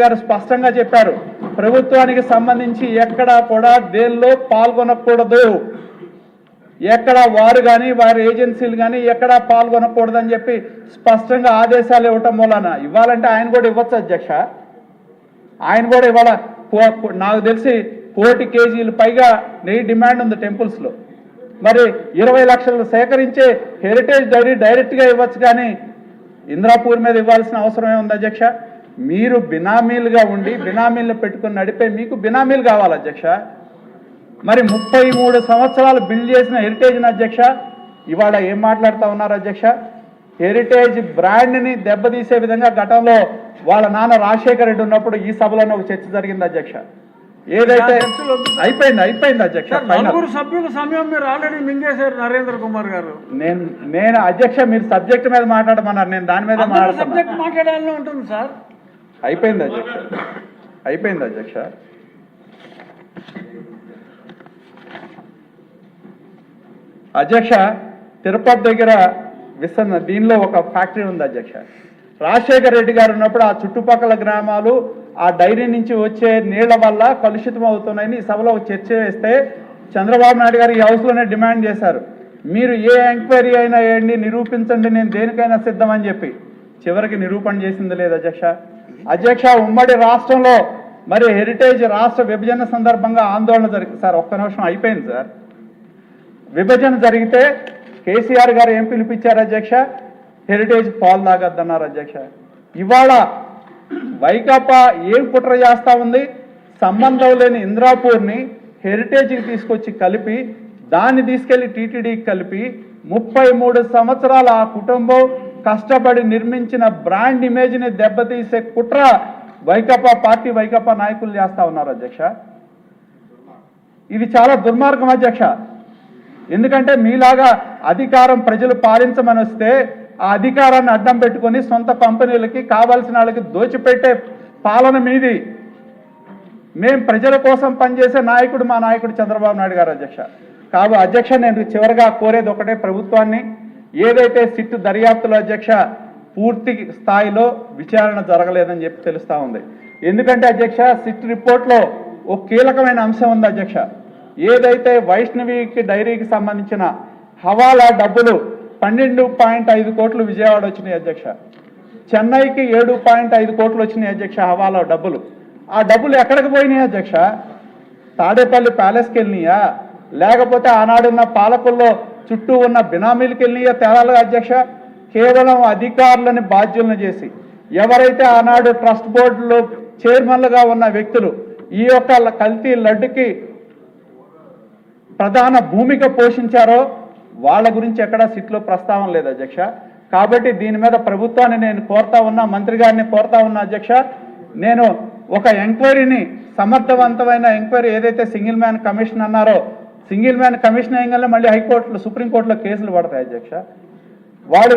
గారు స్పష్టంగా చెప్పారు, ప్రభుత్వానికి సంబంధించి ఎక్కడా కూడా దేనిలో పాల్గొనకూడదు, ఎక్కడ వారు కానీ వారి ఏజెన్సీలు కానీ ఎక్కడా పాల్గొనకూడదని చెప్పి స్పష్టంగా ఆదేశాలు ఇవ్వటం మూలన ఇవ్వాలంటే ఆయన కూడా ఇవ్వచ్చు అధ్యక్ష. ఆయన కూడా ఇవాళ నాకు తెలిసి 1 కోటి కేజీలు పైగా నెయ్యి డిమాండ్ ఉంది టెంపుల్స్లో. మరి 20 లక్షలు సేకరించే హెరిటేజ్ డైరీ డైరెక్ట్గా ఇవ్వచ్చు, కానీ ఇంద్రాపూర్ మీద ఇవ్వాల్సిన అవసరం ఏముంది అధ్యక్ష? మీరు బినామీలుగా ఉండి బినామీలను పెట్టుకుని నడిపే మీకు బినామీలు కావాలి అధ్యక్ష. మరి 33 సంవత్సరాలు బిల్డ్ చేసిన హెరిటేజ్ని అధ్యక్ష ఇవాళ ఏం మాట్లాడుతూ ఉన్నారు అధ్యక్ష? హెరిటేజ్ బ్రాండ్ని దెబ్బతీసే విధంగా గతంలో వాళ్ళ నాన్న రాజశేఖర రెడ్డి ఉన్నప్పుడు ఈ సభలోనే ఒక చర్చ జరిగింది అధ్యక్ష. ఏదైతే అయిపోయింది అధ్యక్ష. నలుగురు సభ్యుల సమయం మీరు ఆల్రెడీ మింగేశారు నరేంద్ర కుమార్ గారు. నేను అధ్యక్ష మీరు సబ్జెక్ట్ మీద మాట్లాడమన్నారు, నేను దాని మీద మాట్లాడాలని ఉంటుంది సార్. అయిపోయింది అధ్యక్ష. అధ్యక్ష తిరుపతి దగ్గర దీనిలో ఒక ఫ్యాక్టరీ ఉంది అధ్యక్ష. రాజశేఖర రెడ్డి గారు ఉన్నప్పుడు ఆ చుట్టుపక్కల గ్రామాలు ఆ డైరీ నుంచి వచ్చే నీళ్ల వల్ల కలుషితం అవుతున్నాయని ఈ సభలో చర్చ వేస్తే చంద్రబాబు నాయుడు గారు ఈ హౌస్లోనే డిమాండ్ చేశారు, మీరు ఏ ఎంక్వైరీ అయినా వేయండి, నిరూపించండి, నేను దేనికైనా సిద్ధమని చెప్పి. చివరికి నిరూపణ చేసింది లేదు అధ్యక్ష. ఉమ్మడి రాష్ట్రంలో మరి హెరిటేజ్ రాష్ట్ర విభజన సందర్భంగా ఆందోళన జరిగింది సార్. ఒక్క నిమిషం, అయిపోయింది సార్. విభజన జరిగితే కేసీఆర్ గారు ఏం పిలిపించారు అధ్యక్ష? హెరిటేజ్ పాలు తాగద్దన్నారు అధ్యక్ష. ఇవాళ వైకాపా ఏం కుట్ర చేస్తూ ఉంది? సంబంధం లేని ఇంద్రాపూర్ని హెరిటేజ్కి తీసుకొచ్చి కలిపి దాన్ని తీసుకెళ్లి టీటీడీకి కలిపి 33 సంవత్సరాల ఆ కుటుంబం కష్టపడి నిర్మించిన బ్రాండ్ ఇమేజ్ని దెబ్బతీసే కుట్ర వైకాపా నాయకులు చేస్తూ ఉన్నారు అధ్యక్ష. ఇది చాలా దుర్మార్గం అధ్యక్ష. ఎందుకంటే మీలాగా అధికారం ప్రజలు పాలించమని వస్తే ఆ అధికారాన్ని అడ్డం పెట్టుకొని సొంత కంపెనీలకి కావాల్సిన వాళ్ళకి దోచిపెట్టే పాలన మీది. మేం ప్రజల కోసం పనిచేసే నాయకుడు మా నాయకుడు చంద్రబాబు నాయుడు గారు అధ్యక్ష. అధ్యక్ష నేను చివరిగా కోరేది ఒకటే, ప్రభుత్వాన్ని ఏదైతే సిట్ దర్యాప్తులో అధ్యక్ష పూర్తి స్థాయిలో విచారణ జరగలేదని చెప్పి తెలుస్తూ ఉంది. ఎందుకంటే అధ్యక్ష సిట్ రిపోర్ట్లో ఒక కీలకమైన అంశం ఉంది అధ్యక్ష. ఏదైతే వైష్ణవికి డైరీకి సంబంధించిన హవాలా డబ్బులు 12.5 కోట్లు విజయవాడ వచ్చినాయి అధ్యక్ష, చెన్నైకి 7.5 కోట్లు వచ్చినాయి అధ్యక్ష హవాలా డబ్బులు. ఆ డబ్బులు ఎక్కడికి పోయినాయి అధ్యక్ష? తాడేపల్లి ప్యాలెస్కి వెళ్ళినాయా, లేకపోతే ఆనాడున్న పాలకుల్లో చుట్టూ ఉన్న బినామీలకు వెళ్ళినాయా? తేడాలుగా అధ్యక్ష. కేవలం అధికారులని బాధ్యులను చేసి ఎవరైతే ఆనాడు ట్రస్ట్ బోర్డులో చైర్మన్లుగా ఉన్న వ్యక్తులు ఈ యొక్క కల్తీ లడ్డుకి ప్రధాన భూమిక పోషించారో వాళ్ళ గురించి ఎక్కడా సిట్లో ప్రస్తావన లేదు అధ్యక్ష. కాబట్టి దీని మీద ప్రభుత్వాన్ని నేను కోరుతా ఉన్నా, మంత్రి గారిని కోరుతా ఉన్నా అధ్యక్ష, నేను ఒక ఎంక్వైరీని సమర్థవంతమైన ఎంక్వైరీ ఏదైతే సింగిల్ మ్యాన్ కమిషన్ అన్నారో, సింగిల్ మ్యాన్ కమిషన్ అయ్యగానే మళ్ళీ హైకోర్టులో సుప్రీంకోర్టులో కేసులు పడతాయి అధ్యక్ష. వాడు